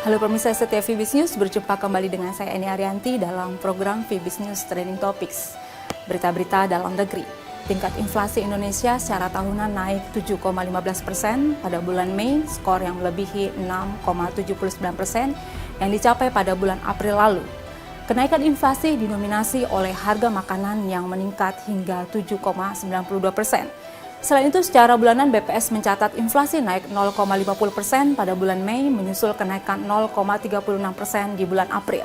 Halo pemirsa setia Fibis News, berjumpa kembali dengan saya Eni Arianti dalam program Fibis News Trending Topics. Berita-berita dalam negeri. Tingkat inflasi Indonesia secara tahunan naik 7,15% pada bulan Mei, skor yang melebihi 6,79% yang dicapai pada bulan April lalu. Kenaikan inflasi dinominasi oleh harga makanan yang meningkat hingga 7,92%. Selain itu, secara bulanan BPS mencatat inflasi naik 0,50% pada bulan Mei, menyusul kenaikan 0,36% di bulan April.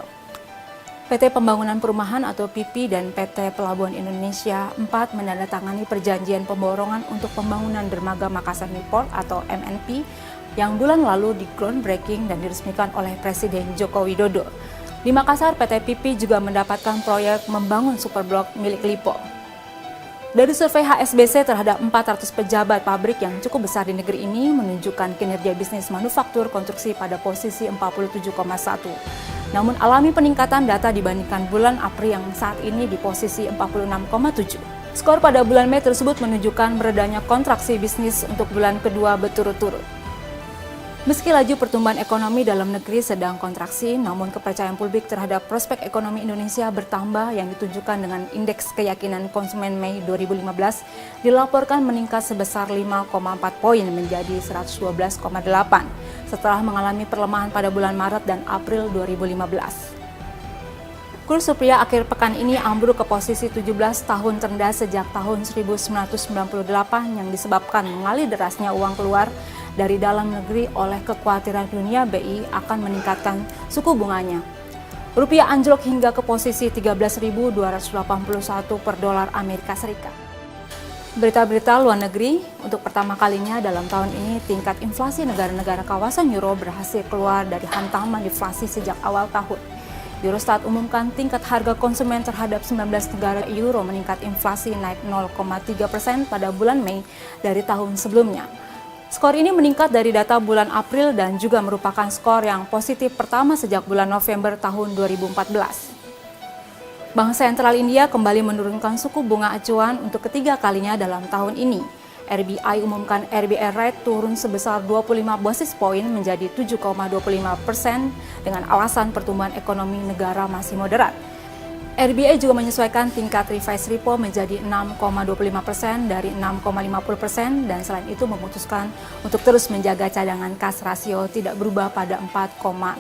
PT Pembangunan Perumahan atau PP dan PT Pelabuhan Indonesia 4 menandatangani perjanjian pemborongan untuk pembangunan dermaga Makassar Newport atau MNP yang bulan lalu di groundbreaking dan diresmikan oleh Presiden Joko Widodo. Di Makassar, PT PP juga mendapatkan proyek membangun superblok milik Lipo. Dari survei HSBC terhadap 400 pejabat pabrik yang cukup besar di negeri ini menunjukkan kinerja bisnis manufaktur konstruksi pada posisi 47,1. Namun alami peningkatan data dibandingkan bulan April yang saat ini di posisi 46,7. Skor pada bulan Mei tersebut menunjukkan meredanya kontraksi bisnis untuk bulan kedua berturut-turut. Meski laju pertumbuhan ekonomi dalam negeri sedang kontraksi, namun kepercayaan publik terhadap prospek ekonomi Indonesia bertambah yang ditunjukkan dengan indeks keyakinan konsumen Mei 2015 dilaporkan meningkat sebesar 5,4 poin menjadi 112,8 setelah mengalami perlemahan pada bulan Maret dan April 2015. Kurs rupiah akhir pekan ini ambruk ke posisi 17 tahun terendah sejak tahun 1998 yang disebabkan mengalir derasnya uang keluar dari dalam negeri oleh kekhawatiran dunia BI akan meningkatkan suku bunganya. Rupiah anjlok hingga ke posisi 13.281 per dolar Amerika Serikat. Berita-berita luar negeri, untuk pertama kalinya dalam tahun ini tingkat inflasi negara-negara kawasan Euro berhasil keluar dari hantaman inflasi sejak awal tahun. Eurostat umumkan tingkat harga konsumen terhadap 19 negara Euro meningkat inflasi naik 0,3% pada bulan Mei dari tahun sebelumnya. Skor ini meningkat dari data bulan April dan juga merupakan skor yang positif pertama sejak bulan November tahun 2014. Bank Sentral India kembali menurunkan suku bunga acuan untuk ketiga kalinya dalam tahun ini. RBI umumkan RBI rate turun sebesar 25 basis poin menjadi 7,25% dengan alasan pertumbuhan ekonomi negara masih moderat. RBI juga menyesuaikan tingkat reverse repo menjadi 6,25% dari 6,50% dan selain itu memutuskan untuk terus menjaga cadangan kas rasio tidak berubah pada 4,0%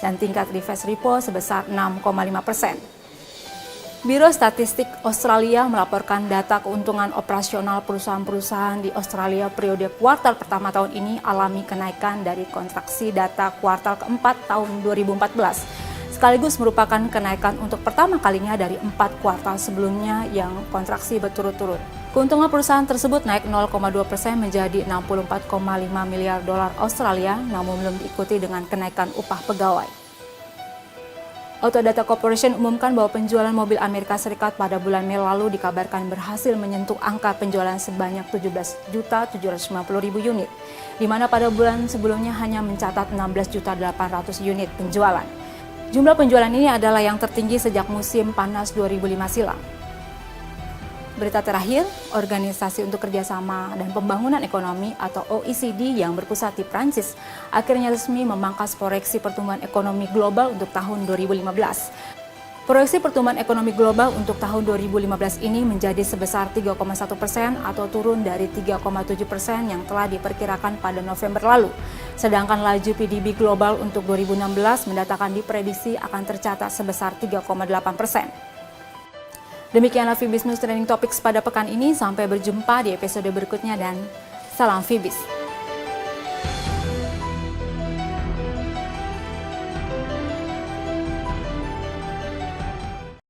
dan tingkat reverse repo sebesar 6,5%. Biro Statistik Australia melaporkan data keuntungan operasional perusahaan-perusahaan di Australia periode kuartal pertama tahun ini alami kenaikan dari kontraksi data kuartal keempat tahun 2014. Sekaligus merupakan kenaikan untuk pertama kalinya dari 4 kuartal sebelumnya yang kontraksi berturut-turut. Keuntungan perusahaan tersebut naik 0,2% menjadi 64,5 miliar dolar Australia, namun belum diikuti dengan kenaikan upah pegawai. Autodata Corporation umumkan bahwa penjualan mobil Amerika Serikat pada bulan Mei lalu dikabarkan berhasil menyentuh angka penjualan sebanyak 17.750.000 unit, di mana pada bulan sebelumnya hanya mencatat 16.800 unit penjualan. Jumlah penjualan ini adalah yang tertinggi sejak musim panas 2005 silam. Berita terakhir, Organisasi untuk Kerjasama dan Pembangunan Ekonomi atau OECD yang berpusat di Prancis akhirnya resmi memangkas proyeksi pertumbuhan ekonomi global untuk tahun 2015. Proyeksi pertumbuhan ekonomi global untuk tahun 2015 ini menjadi sebesar 3,1% atau turun dari 3,7% yang telah diperkirakan pada November lalu. Sedangkan laju PDB global untuk 2016 mendatangkan diprediksi akan tercatat sebesar 3,8%. Demikianlah Fibis News Trending Topics pada pekan ini, sampai berjumpa di episode berikutnya dan salam Fibis.